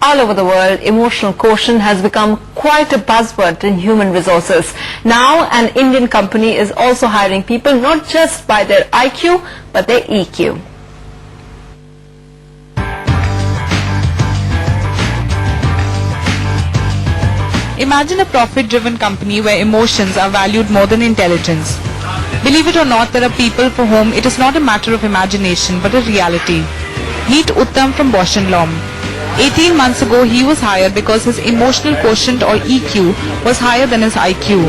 All over the world, emotional quotient has become quite a buzzword in human resources. Now, an Indian company is also hiring people not just by their IQ, but their EQ. Imagine a profit-driven company where emotions are valued more than intelligence. Believe it or not, there are people for whom it is not a matter of imagination but a reality. Meet Uttam from Bosch & Lomb. 18 months ago, he was hired because his emotional quotient or EQ was higher than his IQ.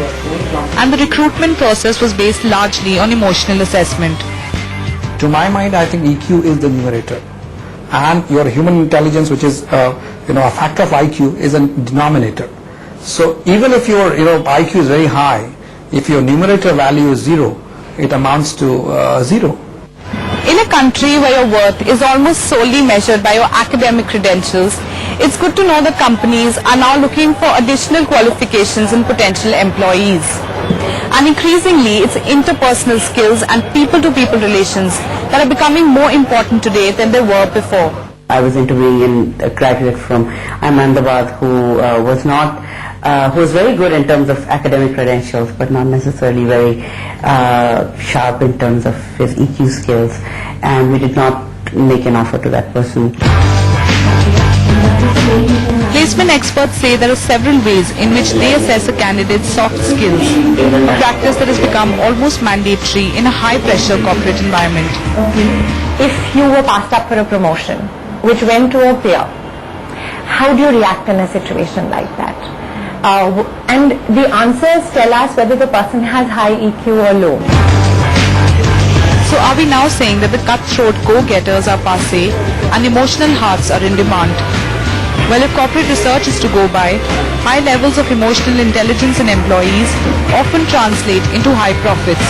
And the recruitment process was based largely on emotional assessment. To my mind, I think EQ is the numerator. And your human intelligence, which is a factor of IQ, is a denominator. So even if your IQ is very high, if your numerator value is 0, it amounts to 0. In a country where your worth is almost solely measured by your academic credentials, it's good to know that companies are now looking for additional qualifications in potential employees. And increasingly, it's interpersonal skills and people-to-people relations that are becoming more important today than they were before. I was interviewing a graduate from Ahmedabad who was very good in terms of academic credentials, but not necessarily very sharp in terms of his EQ skills, and we did not make an offer to that person. Placement experts say there are several ways in which they assess a candidate's soft skills, a practice that has become almost mandatory in a high-pressure corporate environment. If you were passed up for a promotion, which went to a peer, how do you react in a situation like that? And the answers tell us whether the person has high EQ or low. So are we now saying that the cutthroat go-getters are passé and emotional hearts are in demand? Well, if corporate research is to go by, high levels of emotional intelligence in employees often translate into high profits,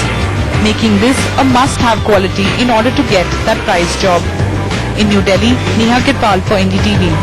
making this a must-have quality in order to get that prize job. In New Delhi, Neha Kirpal for NDTV.